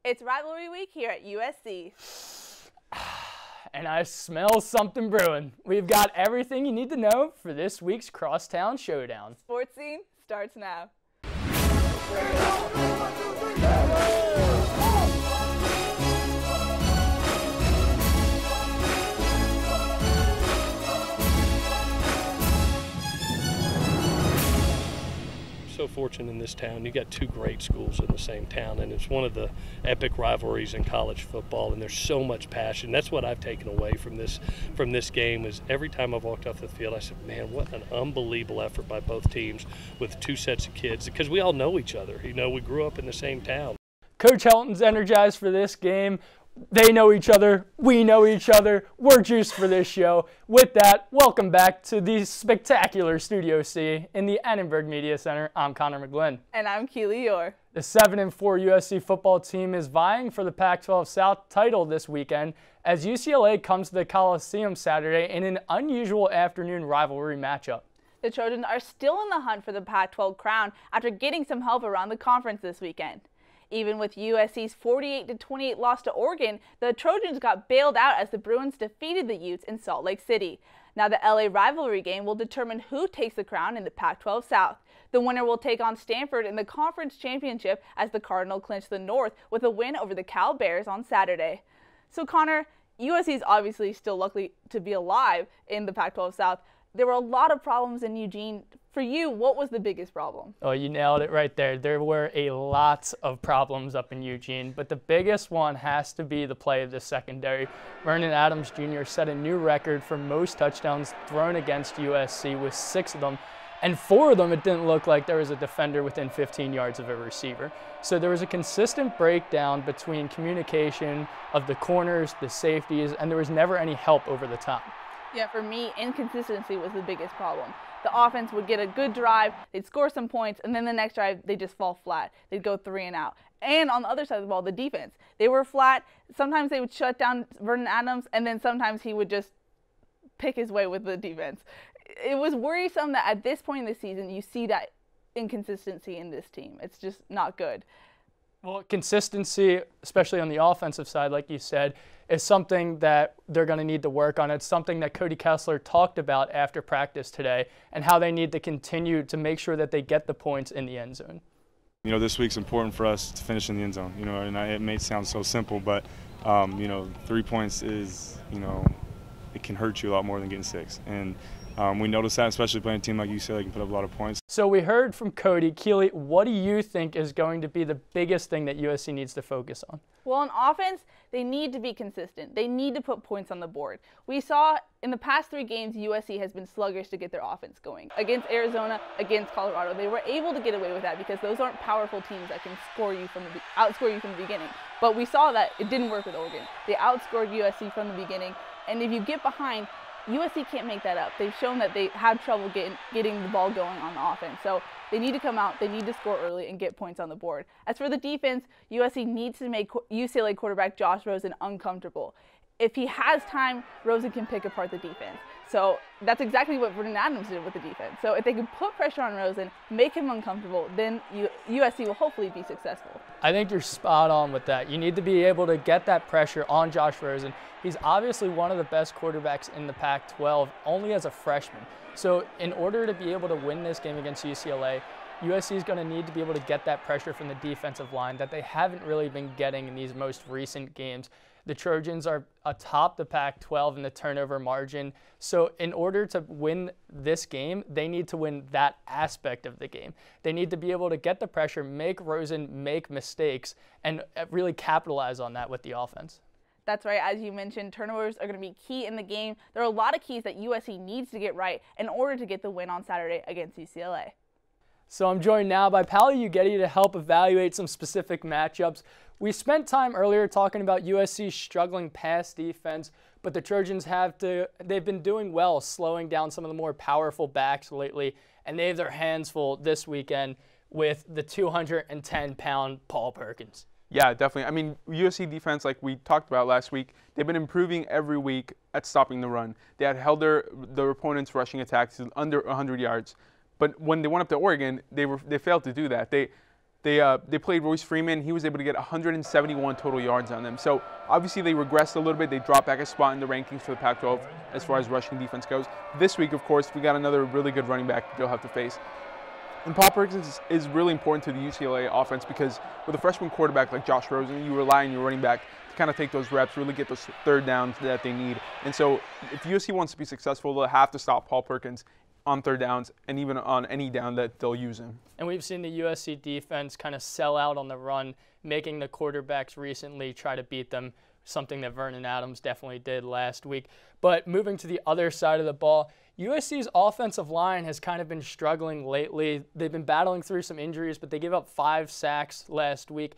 It's rivalry week here at USC. And I smell something brewing. We've got everything you need to know for this week's Crosstown Showdown. SportSCene starts now. So fortunate in this town. You got two great schools in the same town, and it's one of the epic rivalries in college football, and there's so much passion. That's what I've taken away from this game. Is every time I've walked off the field, I said, man, what an unbelievable effort by both teams with two sets of kids, because we all know each other. You know, we grew up in the same town. Coach Helton's energized for this game. They know each other. We know each other. We're juiced for this show. With that, welcome back to the spectacular Studio C in the Annenberg Media Center. I'm Connor McGlynn. And I'm Keely Eure. The 7-4 USC football team is vying for the Pac-12 South title this weekend as UCLA comes to the Coliseum Saturday in an unusual afternoon rivalry matchup. The Trojans are still in the hunt for the Pac-12 crown after getting some help around the conference this weekend. Even with USC's 48-28 loss to Oregon, the Trojans got bailed out as the Bruins defeated the Utes in Salt Lake City. Now the LA rivalry game will determine who takes the crown in the Pac-12 South. The winner will take on Stanford in the conference championship as the Cardinal clinch the North with a win over the Cal Bears on Saturday. So Connor, USC is obviously still lucky to be alive in the Pac-12 South. There were a lot of problems in Eugene. For you, what was the biggest problem? Oh, you nailed it right there. There were a lot of problems up in Eugene, but the biggest one has to be the play of the secondary. Vernon Adams Jr. set a new record for most touchdowns thrown against USC with 6 of them, and 4 of them it didn't look like there was a defender within 15 yards of a receiver. So there was a consistent breakdown between communication of the corners, the safeties, and there was never any help over the top. Yeah, for me, inconsistency was the biggest problem. The offense would get a good drive, they'd score some points, and then the next drive, they'd just fall flat. They'd go 3 and out. And on the other side of the ball, the defense. They were flat. Sometimes they would shut down Vernon Adams, and then sometimes he would just pick his way with the defense. It was worrisome that at this point in the season, you see that inconsistency in this team. It's just not good. Well, consistency, especially on the offensive side, like you said, is something that they're going to need to work on. It's something that Cody Kessler talked about after practice today and how they need to continue to make sure that they get the points in the end zone. You know, this week's important for us to finish in the end zone. You know, and it may sound so simple, but, you know, 3 points is, you know, it can hurt you a lot more than getting 6. And we noticed that, especially playing a team like UCLA can put up a lot of points. So we heard from Cody. Keely, what do you think is going to be the biggest thing that USC needs to focus on? Well, on offense, they need to be consistent. They need to put points on the board. We saw in the past 3 games, USC has been sluggish to get their offense going. Against Arizona, against Colorado, they were able to get away with that because those aren't powerful teams that can outscore you from the beginning. But we saw that it didn't work with Oregon. They outscored USC from the beginning, and if you get behind, USC can't make that up. They've shown that they have trouble getting the ball going on the offense. So they need to come out, they need to score early and get points on the board. As for the defense, USC needs to make UCLA quarterback Josh Rosen uncomfortable. If he has time, Rosen can pick apart the defense. So that's exactly what Vernon Adams did with the defense. So if they can put pressure on Rosen, make him uncomfortable, then USC will hopefully be successful. I think you're spot on with that. You need to be able to get that pressure on Josh Rosen. He's obviously one of the best quarterbacks in the Pac-12, only as a freshman. So in order to be able to win this game against UCLA, USC is going to need to be able to get that pressure from the defensive line that they haven't really been getting in these most recent games. The Trojans are atop the Pac-12 in the turnover margin. So in order to win this game, they need to win that aspect of the game. They need to be able to get the pressure, make Rosen make mistakes, and really capitalize on that with the offense. That's right. As you mentioned, turnovers are going to be key in the game. There are a lot of keys that USC needs to get right in order to get the win on Saturday against UCLA. So I'm joined now by Paolo Uggetti to help evaluate some specific matchups. We spent time earlier talking about USC's struggling pass defense, but the Trojans they've been doing well slowing down some of the more powerful backs lately, and they have their hands full this weekend with the 210-pound Paul Perkins. Yeah, definitely. I mean, USC defense, like we talked about last week, they've been improving every week at stopping the run. They had held their opponents' rushing attacks to under 100 yards. But when they went up to Oregon, they failed to do that. They played Royce Freeman. He was able to get 171 total yards on them. So obviously they regressed a little bit. They dropped back a spot in the rankings for the Pac-12 as far as rushing defense goes. This week, of course, we got another really good running back they'll have to face. And Paul Perkins is really important to the UCLA offense because with a freshman quarterback like Josh Rosen, you rely on your running back to kind of take those reps, really get those third downs that they need. And so if USC wants to be successful, they'll have to stop Paul Perkins on third downs and even on any down that they'll use him. And we've seen the USC defense kind of sell out on the run, making the quarterbacks recently try to beat them, something that Vernon Adams definitely did last week. But moving to the other side of the ball, USC's offensive line has kind of been struggling lately. They've been battling through some injuries, but they gave up 5 sacks last week.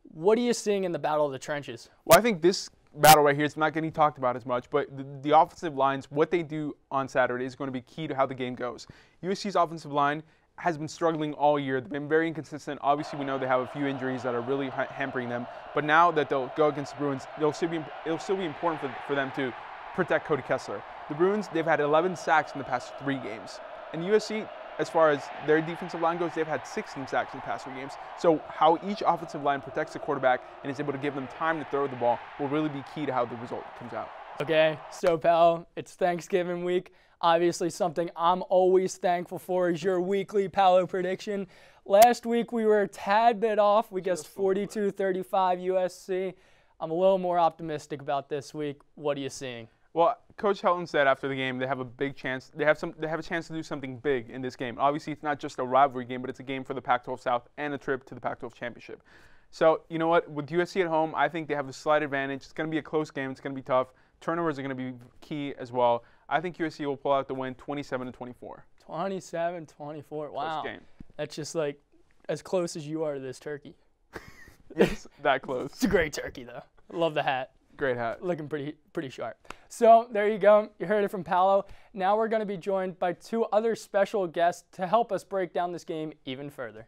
What are you seeing in the battle of the trenches? Well, I think this battle right here is not getting talked about as much, but the offensive lines, what they do on Saturday is going to be key to how the game goes. USC's offensive line has been struggling all year. They've been very inconsistent. Obviously, we know they have a few injuries that are really hampering them, but now that they'll go against the Bruins, it'll still be important for them to protect Cody Kessler. The Bruins, they've had 11 sacks in the past 3 games. And USC, as far as their defensive line goes, they've had 16 sacks in the past 3 games. So how each offensive line protects the quarterback and is able to give them time to throw the ball will really be key to how the result comes out. Okay, so pal, it's Thanksgiving week. Obviously something I'm always thankful for is your weekly Paolo prediction. Last week we were a tad bit off. We guessed 42-35 USC. I'm a little more optimistic about this week. What are you seeing? Well, Coach Helton said after the game they have a big chance. They have a chance to do something big in this game. Obviously, it's not just a rivalry game, but it's a game for the Pac-12 South and a trip to the Pac-12 championship. So, you know what? With USC at home, I think they have a slight advantage. It's going to be a close game. It's going to be tough. Turnovers are going to be key as well. I think USC will pull out the win 27-24. 27-24. Wow. Close game. That's just like as close as you are to this turkey. Yes, that close. It's a great turkey, though. I love the hat. Great hat. Looking pretty sharp. So there you go. You heard it from Paolo. Now we're going to be joined by 2 other special guests to help us break down this game even further.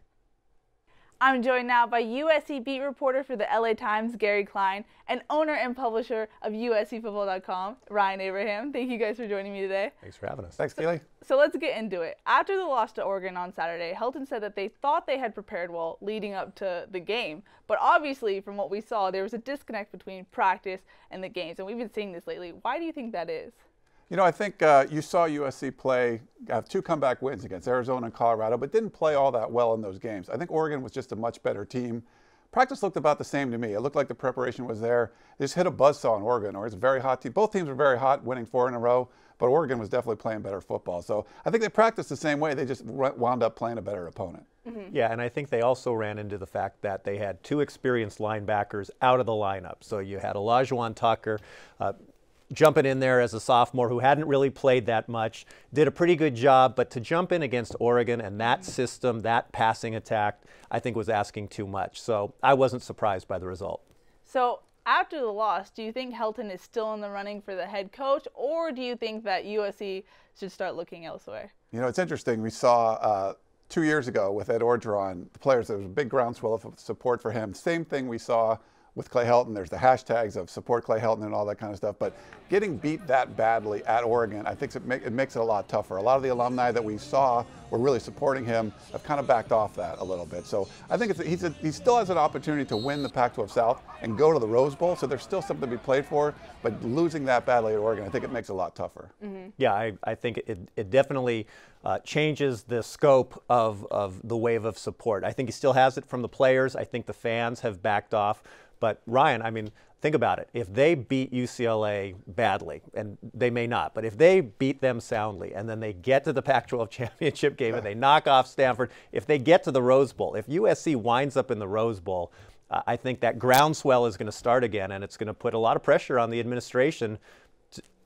I'm joined now by USC beat reporter for the LA Times, Gary Klein, and owner and publisher of USCFootball.com, Ryan Abraham. Thank you guys for joining me today. Thanks for having us. Thanks, Keely. So let's get into it. After the loss to Oregon on Saturday, Helton said that they thought they had prepared well leading up to the game. But obviously, from what we saw, there was a disconnect between practice and the games. And we've been seeing this lately. Why do you think that is? You know, I think you saw USC have 2 comeback wins against Arizona and Colorado, but didn't play all that well in those games. I think Oregon was just a much better team. Practice looked about the same to me. It looked like the preparation was there. They just hit a buzzsaw in Oregon, or it's a very hot team. Both teams were very hot, winning 4 in a row, but Oregon was definitely playing better football. So I think they practiced the same way. They just wound up playing a better opponent. Mm-hmm. Yeah, and I think they also ran into the fact that they had 2 experienced linebackers out of the lineup. So you had Olajuwon Tucker, jumping in there as a sophomore who hadn't really played that much, did a pretty good job, but to jump in against Oregon and that system, that passing attack, I think was asking too much. So I wasn't surprised by the result. So after the loss, do you think Helton is still in the running for the head coach, or do you think that USC should start looking elsewhere? You know, it's interesting. We saw 2 years ago with Ed Orgeron, the players, there was a big groundswell of support for him. Same thing we saw with Clay Helton. There's the hashtags of support Clay Helton and all that kind of stuff. But getting beat that badly at Oregon, I think it makes it a lot tougher. A lot of the alumni that we saw were really supporting him have kind of backed off that a little bit. So I think he still has an opportunity to win the Pac-12 South and go to the Rose Bowl. So there's still something to be played for. But losing that badly at Oregon, I think it makes it a lot tougher. Mm-hmm. Yeah, I think it definitely changes the scope of the wave of support. I think he still has it from the players. I think the fans have backed off. But Ryan, I mean, think about it. If they beat UCLA badly, and they may not, but if they beat them soundly and then they get to the Pac-12 championship game and they knock off Stanford, if they get to the Rose Bowl, if USC winds up in the Rose Bowl, I think that groundswell is going to start again, and it's going to put a lot of pressure on the administration,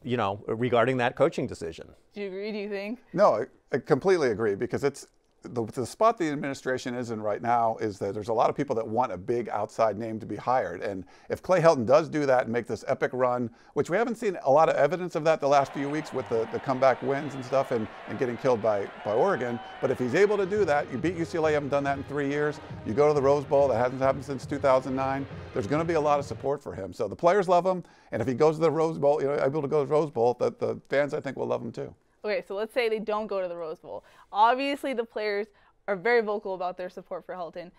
regarding that coaching decision. Do you agree, do you think? No, I completely agree, because it's the spot the administration is in right now is that there's a lot of people that want a big outside name to be hired. And if Clay Helton does do that and make this epic run, which we haven't seen a lot of evidence of that the last few weeks with the comeback wins and stuff and getting killed by Oregon, but if he's able to do that, you beat UCLA, haven't done that in 3 years, you go to the Rose Bowl, that hasn't happened since 2009, there's going to be a lot of support for him. So the players love him, and if he goes to the Rose Bowl, able to go to the Rose Bowl, the fans, I think, will love him too. Okay, so let's say they don't go to the Rose Bowl. Obviously, the players are very vocal about their support for Helton.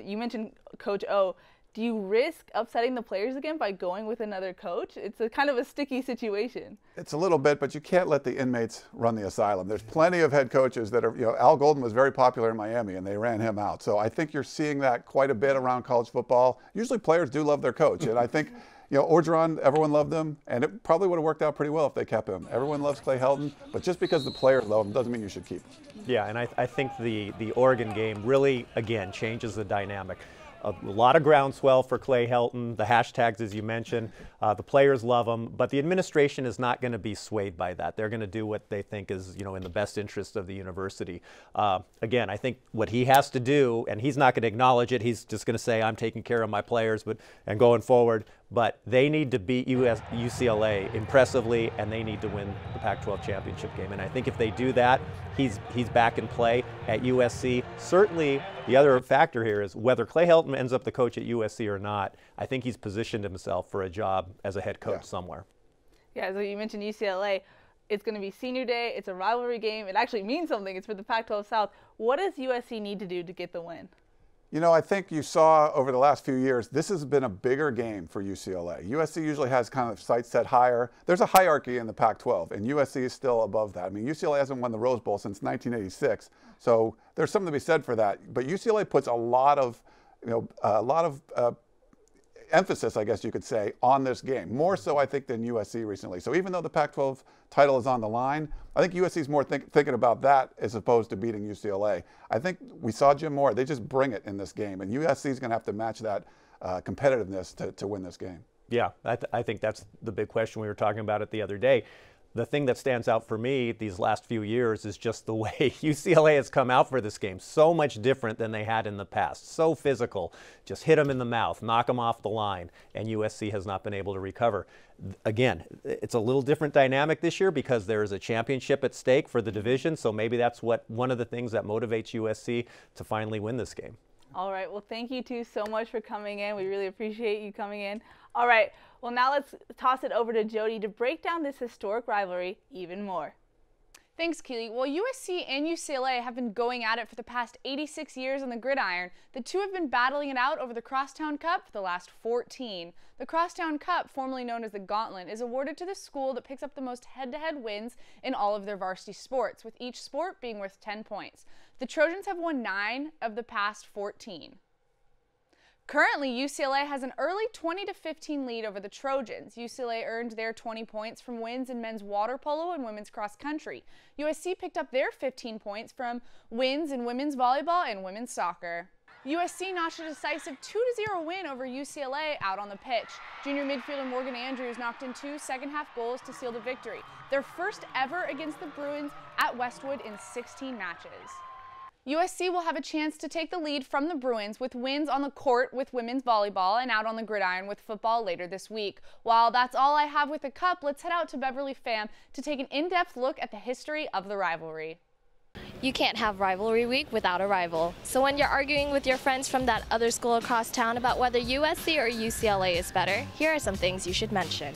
You mentioned Coach O. Do you risk upsetting the players again by going with another coach? It's a kind of a sticky situation. It's a little bit, but you can't let the inmates run the asylum. There's plenty of head coaches that are, Al Golden was very popular in Miami and they ran him out. So I think you're seeing that quite a bit around college football. Usually players do love their coach. And I think, Orgeron, everyone loved him, and it probably would have worked out pretty well if they kept him. Everyone loves Clay Helton, but just because the players love him doesn't mean you should keep him. Yeah, and I think the Oregon game really, again, changes the dynamic. A lot of groundswell for Clay Helton, the hashtags, as you mentioned. The players love him, but the administration is not going to be swayed by that. They're going to do what they think is, in the best interest of the university. Again, I think what he has to do, and he's not going to acknowledge it, he's just going to say, I'm taking care of my players and going forward, but they need to beat UCLA impressively, and they need to win the Pac-12 championship game. And I think if they do that, he's back in play at USC. Certainly, the other factor here is whether Clay Helton ends up the coach at USC or not, I think he's positioned himself for a job as a head coach somewhere. Yeah, so you mentioned UCLA. It's going to be senior day. It's a rivalry game. It actually means something. It's for the Pac-12 South. What does USC need to do to get the win? I think you saw over the last few years, this has been a bigger game for UCLA. USC usually has kind of sights set higher. There's a hierarchy in the Pac-12, and USC is still above that. I mean, UCLA hasn't won the Rose Bowl since 1986, so there's something to be said for that. But UCLA puts a lot of, emphasis, I guess you could say, on this game. More so, I think, than USC recently. So even though the Pac-12 title is on the line, I think USC is more thinking about that as opposed to beating UCLA. I think we saw Jim Moore. They just bring it in this game, and USC is going to have to match that competitiveness to win this game. Yeah, I think that's the big question we were talking about it the other day. The thing that stands out for me these last few years is just the way UCLA has come out for this game. So much different than they had in the past. So physical. Just hit them in the mouth, knock them off the line, and USC has not been able to recover. Again, it's a little different dynamic this year because there is a championship at stake for the division, so maybe that's one of the things that motivates USC to finally win this game. All right. Well, thank you two so much for coming in. We really appreciate you coming in. All right. Well, now let's toss it over to Jody to break down this historic rivalry even more. Thanks, Keely. Well, USC and UCLA have been going at it for the past 86 years on the gridiron. The two have been battling it out over the Crosstown Cup for the last 14. The Crosstown Cup, formerly known as the Gauntlet, is awarded to the school that picks up the most head-to-head wins in all of their varsity sports, with each sport being worth 10 points. The Trojans have won 9 of the past 14. Currently, UCLA has an early 20-15 lead over the Trojans. UCLA earned their 20 points from wins in men's water polo and women's cross country. USC picked up their 15 points from wins in women's volleyball and women's soccer. USC notched a decisive 2-0 win over UCLA out on the pitch. Junior midfielder Morgan Andrews knocked in 2 second-half goals to seal the victory, their first ever against the Bruins at Westwood in 16 matches. USC will have a chance to take the lead from the Bruins with wins on the court with women's volleyball and out on the gridiron with football later this week. While that's all I have with the Cup, let's head out to Beverly Fam to take an in-depth look at the history of the rivalry. You can't have rivalry week without a rival. So when you're arguing with your friends from that other school across town about whether USC or UCLA is better, here are some things you should mention.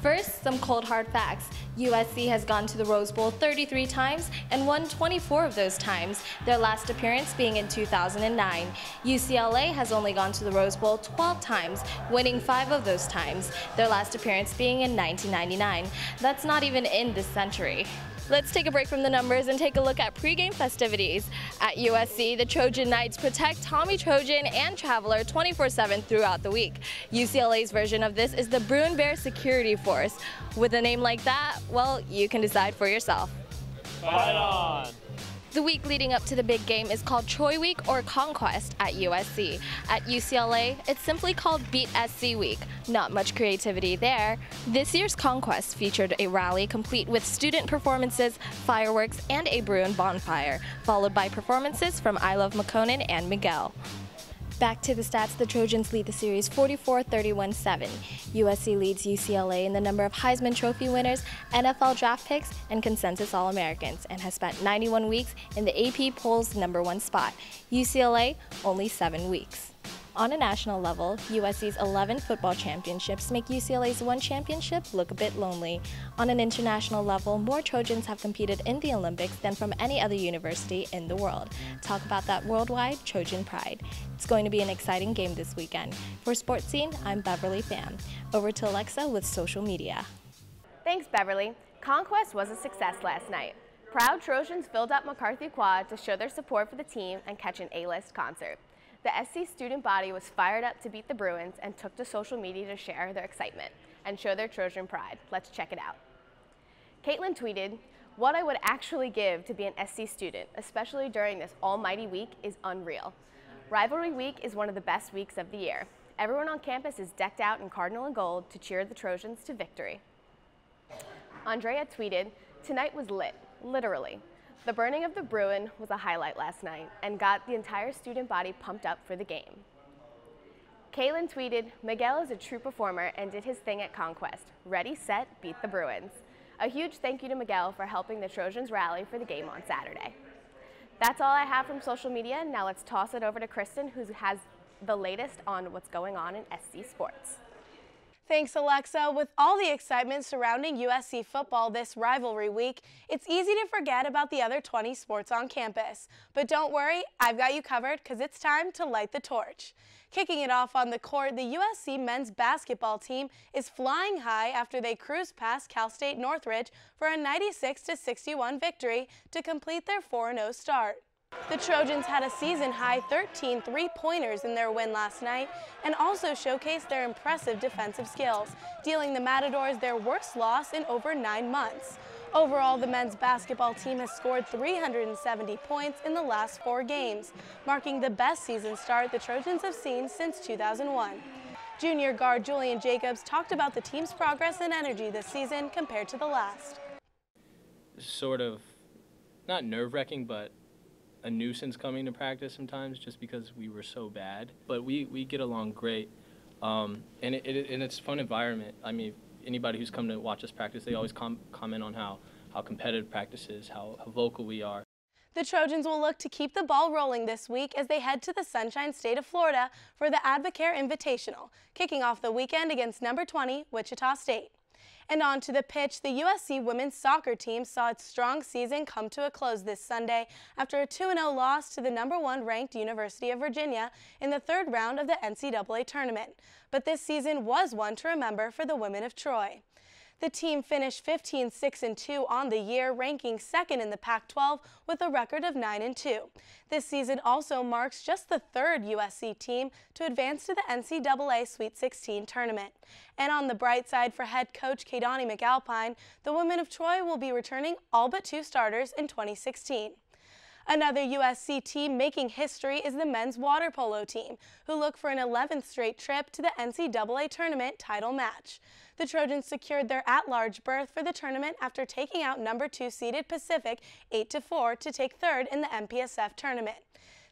First, some cold hard facts. USC has gone to the Rose Bowl 33 times and won 24 of those times, their last appearance being in 2009. UCLA has only gone to the Rose Bowl 12 times, winning 5 of those times, their last appearance being in 1999. That's not even in this century. Let's take a break from the numbers and take a look at pregame festivities. At USC, the Trojan Knights protect Tommy Trojan and Traveler 24/7 throughout the week. UCLA's version of this is the Bruin Bear Security Force. With a name like that, well, you can decide for yourself. Fight on! The week leading up to the big game is called Troy Week or Conquest at USC. At UCLA, it's simply called Beat SC Week. Not much creativity there. This year's Conquest featured a rally complete with student performances, fireworks, and a Bruin bonfire, followed by performances from I Love McConan and Miguel. Back to the stats, the Trojans lead the series 44-31-7. USC leads UCLA in the number of Heisman Trophy winners, NFL draft picks, and consensus All-Americans, and has spent 91 weeks in the AP poll's #1 spot. UCLA, only 7 weeks. On a national level, USC's 11 football championships make UCLA's one championship look a bit lonely. On an international level, more Trojans have competed in the Olympics than from any other university in the world. Talk about that worldwide Trojan pride. It's going to be an exciting game this weekend. For SportSCene, I'm Beverly Pham. Over to Alexa with social media. Thanks, Beverly. Conquest was a success last night. Proud Trojans filled up McCarthy Quad to show their support for the team and catch an A-list concert. The SC student body was fired up to beat the Bruins and took to social media to share their excitement and show their Trojan pride. Let's check it out. Caitlin tweeted, "What I would actually give to be an SC student, especially during this almighty week, is unreal. Rivalry week is one of the best weeks of the year. Everyone on campus is decked out in cardinal and gold to cheer the Trojans to victory." Andrea tweeted, "Tonight was lit, literally. The burning of the Bruin was a highlight last night and got the entire student body pumped up for the game." Kaylin tweeted, "Miguel is a true performer and did his thing at Conquest. Ready, set, beat the Bruins. A huge thank you to Miguel for helping the Trojans rally for the game on Saturday." That's all I have from social media. Now let's toss it over to Kristen, who has the latest on what's going on in SC sports. Thanks, Alexa. With all the excitement surrounding USC football this rivalry week, it's easy to forget about the other 20 sports on campus. But don't worry, I've got you covered because it's time to light the torch. Kicking it off on the court, the USC men's basketball team is flying high after they cruised past Cal State Northridge for a 96-61 victory to complete their 4-0 start. The Trojans had a season-high 13 three-pointers in their win last night and also showcased their impressive defensive skills, dealing the Matadors their worst loss in over 9 months. Overall, the men's basketball team has scored 370 points in the last 4 games, marking the best season start the Trojans have seen since 2001. Junior guard Julian Jacobs talked about the team's progress and energy this season compared to the last. Sort of, not nerve-wracking, but a nuisance coming to practice sometimes just because we were so bad. But we get along great, and it's a fun environment. I mean, anybody who's come to watch us practice, they always comment on how competitive practice is, how vocal we are. The Trojans will look to keep the ball rolling this week as they head to the Sunshine State of Florida for the Advocare Invitational, kicking off the weekend against number 20, Wichita State. And on to the pitch, the USC women's soccer team saw its strong season come to a close this Sunday after a 2-0 loss to the number 1 ranked University of Virginia in the 3rd round of the NCAA tournament. But this season was one to remember for the women of Troy. The team finished 15-6-2 on the year, ranking 2nd in the Pac-12 with a record of 9-2. This season also marks just the 3rd USC team to advance to the NCAA Sweet 16 tournament. And on the bright side for head coach Keidani McAlpine, the women of Troy will be returning all but 2 starters in 2016. Another USC team making history is the men's water polo team, who look for an 11th straight trip to the NCAA tournament title match. The Trojans secured their at-large berth for the tournament after taking out number 2 seeded Pacific 8-4 to take 3rd in the MPSF tournament.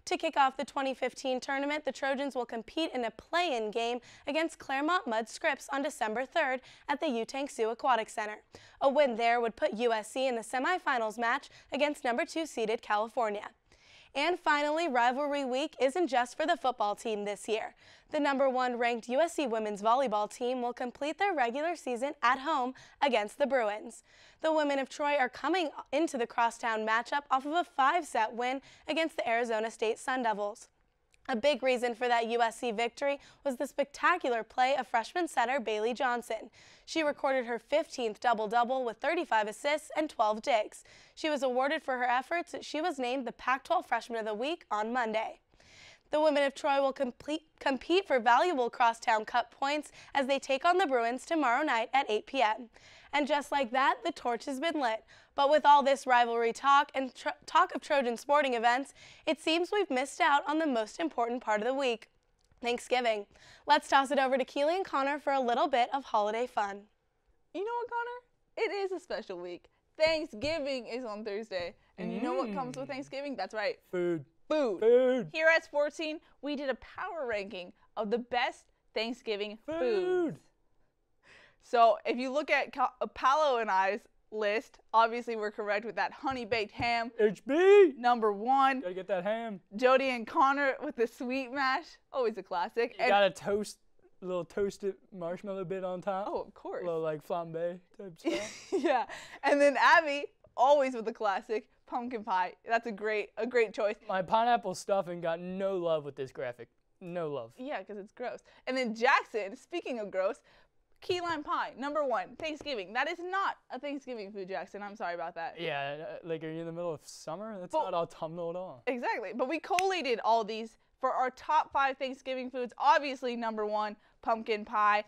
To kick off the 2015 tournament, the Trojans will compete in a play-in game against Claremont Mud Scripps on December 3rd at the Utanksu Aquatic Center. A win there would put USC in the semifinals match against number 2 seeded California. And finally, Rivalry Week isn't just for the football team this year. The number 1 ranked USC women's volleyball team will complete their regular season at home against the Bruins. The women of Troy are coming into the crosstown matchup off of a 5-set win against the Arizona State Sun Devils. A big reason for that USC victory was the spectacular play of freshman center Bailey Johnson. She recorded her 15th double-double with 35 assists and 12 digs. She was awarded for her efforts. She was named the Pac-12 Freshman of the Week on Monday. The women of Troy will compete for valuable Crosstown Cup points as they take on the Bruins tomorrow night at 8 p.m. And just like that, the torch has been lit. But with all this rivalry talk and talk of Trojan sporting events, it seems we've missed out on the most important part of the week, Thanksgiving. Let's toss it over to Keely and Connor for a little bit of holiday fun. You know what, Connor? It is a special week. Thanksgiving is on Thursday. And you know what comes with Thanksgiving? That's right. Food. Food. Here at SportScene, we did a power ranking of the best Thanksgiving foods. So if you look at Paolo and I's list. Obviously, we're correct with that honey baked ham. HB! Number 1. Gotta get that ham. Jody and Connor with the sweet mash. Always a classic. You gotta toast, a little toasted marshmallow bit on top. Oh, of course. A little like flambe type stuff. Yeah. And then Abby, always with the classic pumpkin pie. That's a great choice. My pineapple stuffing got no love with this graphic. No love. Yeah, because it's gross. And then Jackson, speaking of gross, key lime pie, number 1, Thanksgiving. That is not a Thanksgiving food, Jackson. I'm sorry about that. Yeah, like are you in the middle of summer? That's not autumnal at all. Exactly. But we collated all these for our top 5 Thanksgiving foods. Obviously, number 1, pumpkin pie.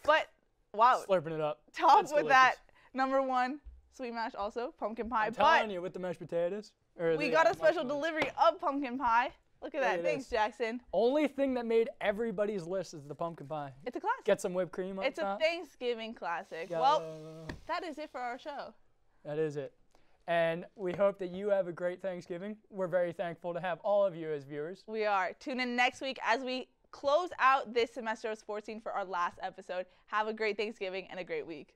But, wow. Slurping it up. Top with that, number 1, sweet mash also, pumpkin pie. I'm telling you, with the mashed potatoes. We got a special delivery of pumpkin pie. Look at that. Thanks, Jackson. Only thing that made everybody's list is the pumpkin pie. It's a classic. Get some whipped cream on top. It's a Thanksgiving classic. Well, that is it for our show. That is it. And we hope that you have a great Thanksgiving. We're very thankful to have all of you as viewers. We are. Tune in next week as we close out this semester of SportSCene for our last episode. Have a great Thanksgiving and a great week.